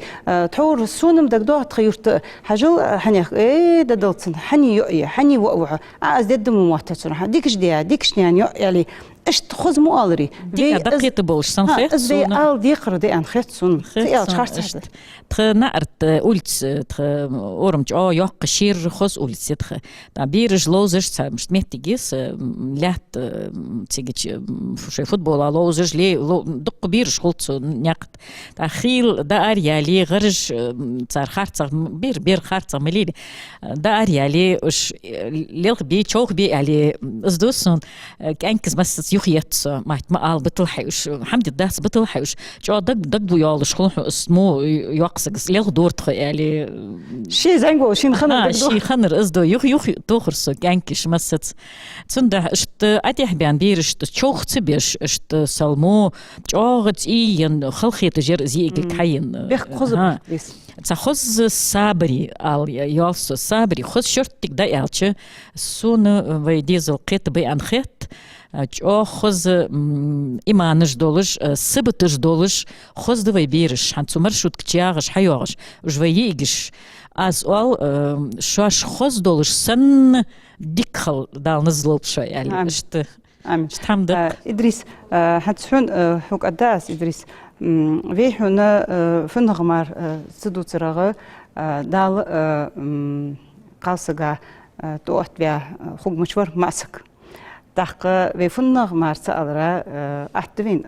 تحور سونم دك دو تخيرت حاجه حنيخ اي ددلتن حني يؤي حني وقوع از دد مواتت ديكش ديكش يعني اشت خوز مو آلري دي دقيت بولش سنخيت زي آل دي قردي أن خيت سون زي آل شخص هذا تخ نعرت قلت تخ أورمج يوق شير خوز قلت تخ بيرج لوزش مش مهتجيس لات تيجي في فوتبول لوزش لي دق بيرج قلت نقد تخيل دا أريالي غرج صار خارطة بير خارطة مليلي دا أريالي وش ليلق بي تشوق بي علي أصدوسون كأنكز بس يخيط ما آل بتلحيوش حمد الداس بتلحيوش جو دق بو يالش خلو اسمو يوقسك ليلق دورت يعني شي زنقو شي نخنر شي خنر أصدو يخ توخرسو كأنكش مسات تنده اشت أتيح بيان بيرش تشوق تبيش اشت سلمو تشوغت إيين خلخي تجير زيك الكاين بيخ خزب ليس تخص صابري آل يالسو صابري خص شرطك دا يالش سون ويديزل قيت بي أن خيت جو خز إيمانش دولش سبتش دولش خز دوي بيرش هنتو مرشوت كتياغش حيوغش وجوييغش از اول شوش خز دولش سن ديكخل دال نزلوب شوي يعني اشت حمد إدريس هتشون حوك أداس إدريس في هنا فن غمار سدو تراغ دال قالسجا توقت بيا خوك مشوار ماسك داق في فن غمار سألرا أحتوين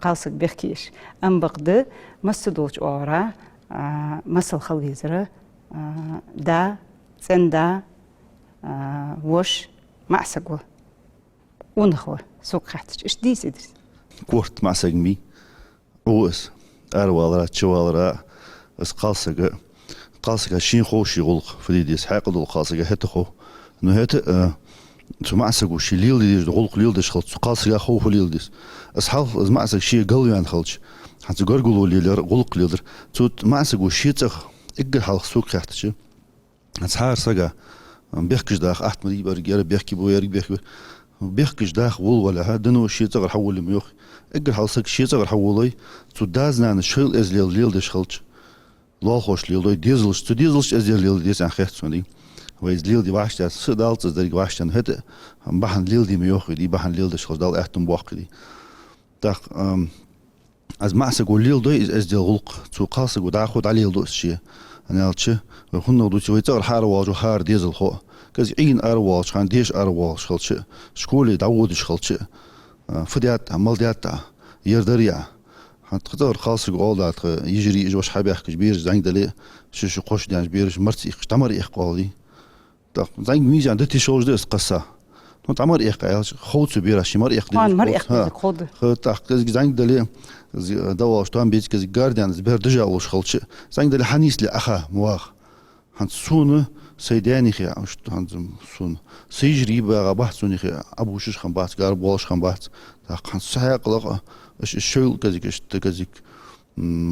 قالسج بيحكيش أم بقد مسدوش أورا مسل خليزرا دا سندا وش ماسكوا ونخوة سوق خاتش إيش ديس إدريس كورت ماسك مي اوس اروالرا تشوالرا اس قالسك شين خوشي غلق فديديس حاقد القالسك هتخو انه هت تو معسك وشي ليل ديس غلق ليل ديس خلص قالسك خو ليل ديس اصحاب از معسك شي قليان خلص حتى غرغلو ليل غلق ليل تو معسك وشي تخ اجل حلق سوق خاتش اصحاب سغا بيحكش داخ احت مدي برجال بيحكي بو يرك بيحكش داخ ولا هدنو شي تغر حول ميوخ اجل حلسك شي تغر حولي تو دازنان شيل از ليل ديش خلص لو خوش ليل ديزلش تو ديزلش از ليل ديس ان خيت سوني ويز ليل دي واشت سدالت از دري واشتن هت بحن ليل دي ميوخ دي بحن ليل ديش خلص دال احتم بوق دي داخ از معسك وليل دي از ديل غلق تو قاسك وداخد على ليل دوس شي انا قلتش وخنا دو تو يتغر حار واجو حار ديزل خو كز عين ارواش خان ديش ارواش خلص شكولي داودش خلص فديات مالديات يردريا هتقدر خاصك قولات يجري اجوش حابي احكي بير زنگ دلي شو قوش ديان بيرش مرتي تمر اقالي طب زنگ ميزان دتي شوج دس قصه تو تمر اقال خوت بير شمر اقدي مر اقدي خود خط زنگ دلي دواش تام بيت كز جارديان بير دجا وش خلص زنگ دلي حنيس لي اخا مواخ هنسونه سيداني خي أوش هنزم سون سيجري بقى بحثوني خي أبو شش خم بحث قارب والش خم بحث تاق سحق لقى الشيل كذيك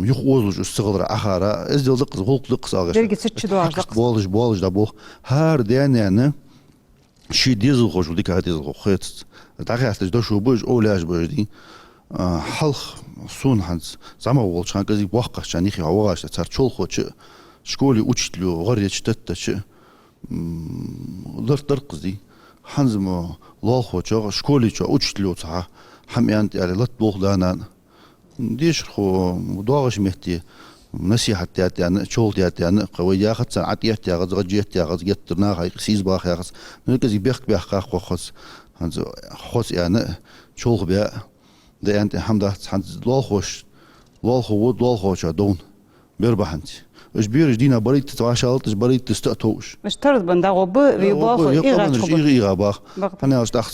يخوض استغل آخره إزدل دق غلق دق ساقش درجة ست دواش دق بالج دابو هار ديانة شي ديزل خوش وديك هديزل خيط تاخي دو شو بوج أولاش بوج دي حلخ سون هنز زعما والش خان كذيك وقش يعني خي هواش تار شول خوش شكولي учителю غريتش تتش درق دي حنزم لاخو جا شكولي جا учителю تاع حميان يعني لا تبوغدانا ديش خو مدوغش مهتي نصيحة يعني شغل يعني قوية خد ساعات يا غز غجيت يا غز جترنا هاي سيز باخ يا غز نكزي بيخ خص هنز خص يعني شغل بيا ده انت حمد حنز لاخو جا دون بيربحنتي اش بيرج دينا بريت تتعاشالت اش بريت تستأتوش مش ترد بنداغو بيباخو إيغا باخ أنا أشتاخ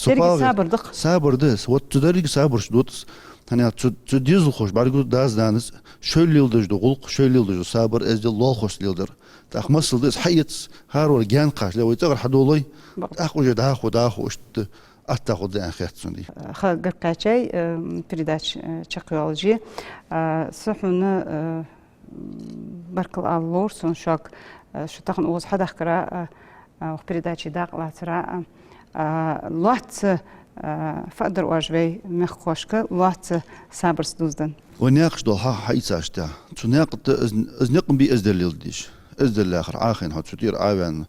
صابر دس وات تدرج صابر شدوتس أنا تديزل خوش بعد قلت داز دانس شو ليلدج دو غلق شو ليلدج صابر إز الله خوش ليلدر تأخ مصل دس حيت هارول جان قاش لو يتغر حدولي تأخ وجد داخو اشت أتاخد دي أخيات سندي خا قرقاتشي بريداتش تشقيولوجي صحونا بركل اللور سون شوك شو تاخن اوز حدا خكرا وبريداتشي داق لاترا لوات فقدر واجبي مخوشك لوات صابر سدوزدن وناقش دول ها حيتاش تا تناقض از نقم بي ازدل ليلديش ازدل الاخر عاخين هات تدير ايوان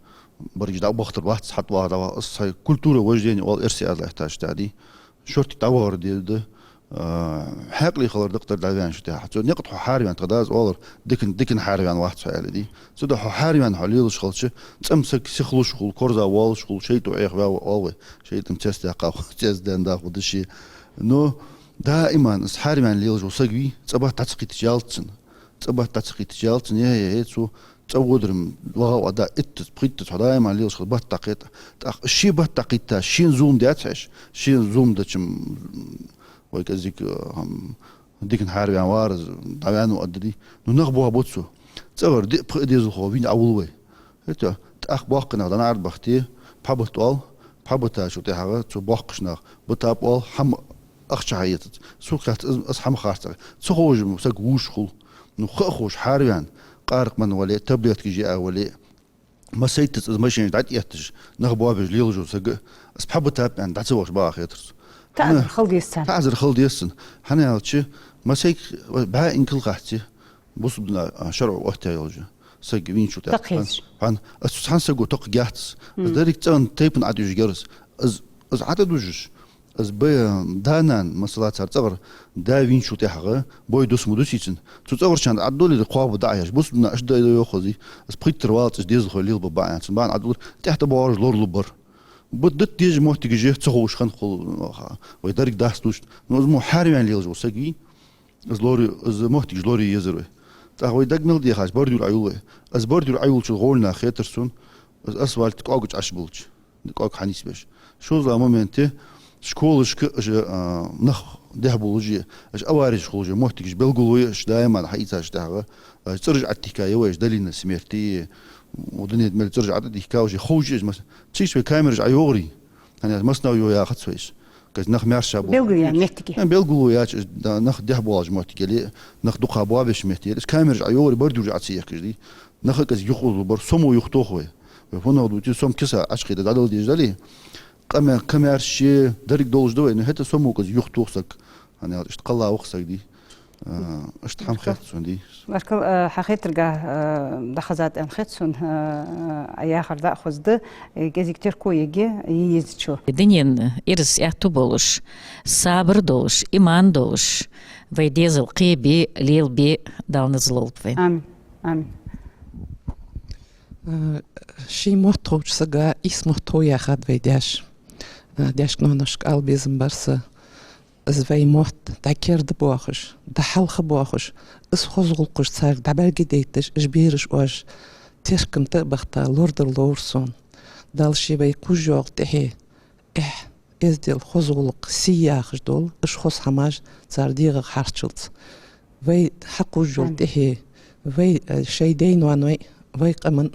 بريج دا بختر واحد حط واحد الصي كلتوره وجدين والارسي از يحتاج تادي شرط تاور دي حقلي خلر دكتور داوان شو تاع حتى نقط حاريان تقداز اولر دكن حاريان واحد سؤال دي سودا حاريان حليل شغلش تمسك سخلوش خل كورزا وال شغل شيء تو اخ واو شيء تم تست قاو تست دان دا خد شيء نو دائما حاريان ليل جو سقوي صباح تسقي تجالتن صباح تسقي تجالتن يا سو تصودرم واو دا ات بريت دائما ليل شغل بتقيت شي بتقيت شين زوم داتش شين زوم دتشم ويكزيك ديك نحارب عن وارز طبعا وقدري نغبوها بوتسو تصور دي ديزل خو بين اولوي هتا تاخ باقنا دا نعرف بختي بابطول بابطا شو تاعها تو باقشنا بتابول حم اخشعيت سوكات اصحم خاصه سوج مسقوش خو نخوش حاريان قارق من ولي تبليت كيجي اولي ما سيت ماشين دعت يتج نغبوها بجليل جو سق اسبحبتها عند دعتوش باخيترس تعذر خلدي السن تعذر خلدي السن حنا هالشي مسيك بها إنكل قحتي بص بنا شرع وقتها يلجا سجبين شو تقيس عن أسحن سجو تق جاتس ذلك تان تيبن عديش جرس از عدد وجش از بي دانان مثلا تصغر داوين شو تحغى بوي دوس مدوسيتن تصغر شان عدول القواب داعيش بص بنا أشدا يأخذي از بريت روالت از ديز خليل بباع يعني سبان عدول تحت بارج لور لبر بدت تيجي موت تيجي تسووش خنقول ويدرك داستوش نوزمو حاريان ليلجو سقي از لوري از موت تيجي لوري يزروي تاخوي دق ملدي خاش بردو العيول از بردو العيول شو غولنا خيترسون از اسوال تقاوج عشبلج تقاوج حنيس باش شو ذا مومنتي شكولش نخ دهبولوجي اش اوارج خولجي موت تيجي بلغولوي اش دائما حيتاش تاعها ترجع التكايه واش دليلنا سميرتي ودنيا مال ترجع عدد يكاوجي خوجي مثلا تشيش في كاميرا عيوري انا مسنا يا خد سويش كز نخ مارشا بو بيلغو يعني مهتكي بيلغو يا نخ دهبواج موتيكلي نخ دقه بوابش مهتي كاميرا عيوري بردو رجعتي كجدي نخ كز يخوز بر سمو يختوخوي هنا دوتي سوم كسا عشقي دادل ديجدالي قام كاميرشي درك دولج دو انه حتى سمو كز يختوخسك انا اشتقلا وخسك دي اشتحم خيتسون دي مركل حقيقة دخزات ام خيتسون اياخر دا خزد جزيك تركو يجي يزتشو دنيا إرس إعتو بولش صبر دوش إيمان دوش ويديز القيبي ليل بي داون الزلوط امين امين شي موتوش سجا اسمه تويا خد ويداش داش كنونشك البيزم برسا زوي موت تاكيرد بواخش دحلخ بواخش اس خزغلقش صار دبرجي ديتش جبيرش واش تشكم تبختا لورد لورسون دال شي بي كوجوغ تحي از ديال خزغلق سياخش دول اش خص حماج صار ديغ حرشلت وي حقو جول تحي وي شي دين وانوي وي قمن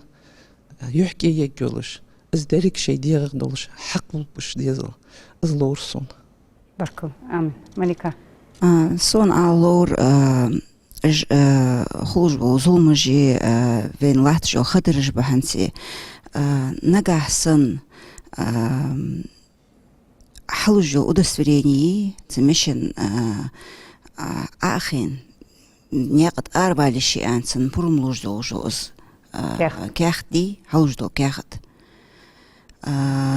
يحكي يجولش از دارك شي ديغ دولش حق بش ديزل از لورسون بركو امين ملكه سون علور خلوج بوزومجي بين لاتجو خدرج بهنسي نجاحسن حلوجو удостоверение تمشن آخين نيقت أربع لشي أنسن برملوج دوجو اس كاخدي حلوج دو كاخد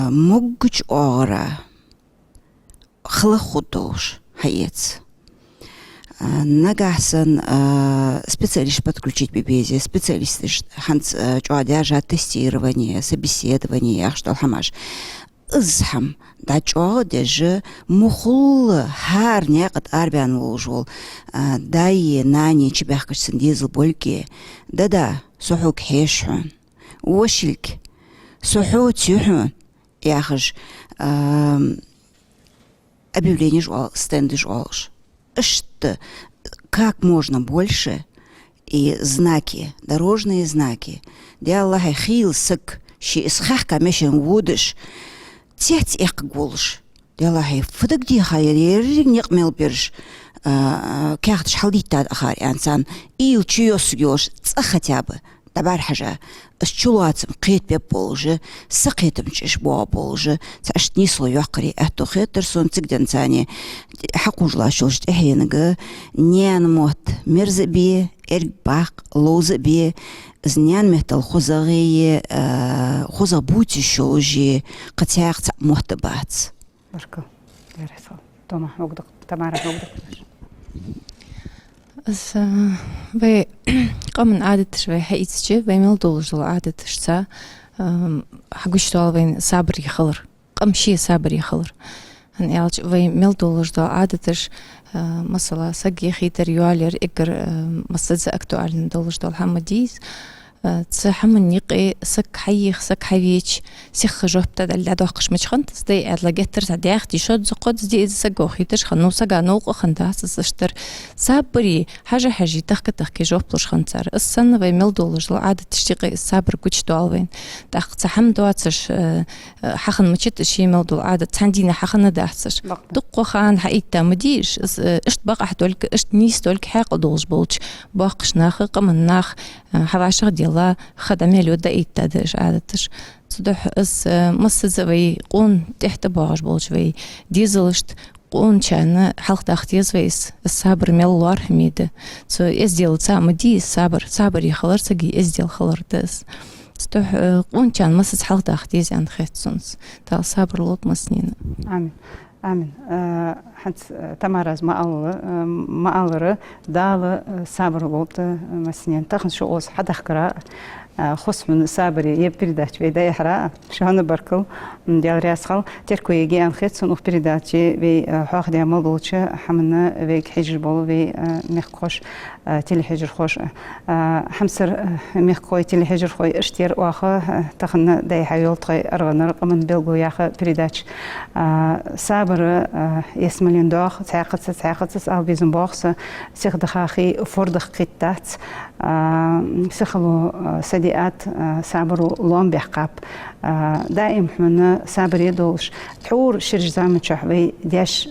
مجج أورا خلق خدوش هيت نجاحسن специалист подключить бибези специалисты ханц чуадяжа тестирование собеседование что хамаш ызхам да чуадяжа мухул хар неqat арбян волжол дай нани чебяхкачсын дизел больки да сухук хешхун وشلك суху тюхун яхж объявление жвал, стенды жвалш. Что, как можно больше и знаки, дорожные знаки, где Аллах хил сак, ши исхах камешен вудыш, тять их голш, где Аллах фудак дихай, ригник мелберш, кяхтш халдитад ахар, ансан, ил чуёс гёш, хотя бы. Табар хажа, с чулацем қит бе болжы, сақитым чеш боа болжы, сашт нисло яқри әту хеттерсон цигден цани, хақужла шулшт эхенгі, нян мот мерзебе, эргбақ, лозебе, знян метал хозағые, хоза бути шулжи, қатяқ мот бац. بركو Тома хогдық, Тамара хогдық. As wij komen adetes wij heitje wij mel dolzol adetes sa hagustal wij sabri khalar qamshi sabri khalar en elch wij mel dolzol adetes masala sagi khiter yualer ikr masaz aktualen dolzol hamadis تسحمن نقي سك حيخ سك حيويش سخ جوبتا دل داقش مش خنت استي ادلا جتر تديخ دي شد زقد دي سجو خيتش خنو سجا نوق خنداس استر صبري حاجه تخكي جوبلش خنصر السنه في مل دولار عاده تشتغي الصبر كوتش دوالوين داق تسحم دواتش حخن مشت شي مل دول عاده تندينا حخن داحسش دق خان حقيقه مديش اشت بقى حدولك اشت نيس دولك حق دوز بولش باقش ناخ قمن ناخ حواشغ ديلا خدمه لو دايت تدش عادتش صدح اس مس زوي قون تحت باغش بولشوي ديزلشت قون كان حلق تختيز ويس الصبر ملوار حميده سو ازديل تسام دي صبر يخلر سقي ازديل خلر دس صدح قون كان مس حلق تختيز عن خيتسونس تا صبر لوط مسنين آمين حنت تمارز ما ألر دال صبر لوط مسنين تخن شو أوس حد أخكرا خص من صبري يبردات في داي حرا شهان بركل ديال راسخل تركو يجي عن خيتسون أو برداتي في حاخ ديال مضوتش حمنا في حجر بول في مخكوش تلي حجر خوش حمسر مخكوي تلي حجر خوي اشتير واخا تخن داي حيول تغي أرغن رقم بلغو ياخا برداتش صبر يسملين دوخ تعاقت أو بيزن بوخس سيخ دخاخي فردخ قيتات سخلو صديقات صبروا لون بحقاب دائم حنا صبر يدوش تحور شرج زعم تشحوي ديش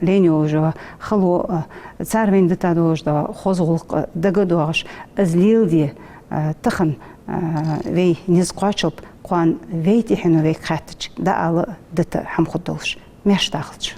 لينيو جو خلو صار بين دتادوش دا خوزغلق دغدوش ازليل دي تخن وي نزقاشوب قوان ويتي حنو وي خاتج دا على دت هم خدوش مش داخلش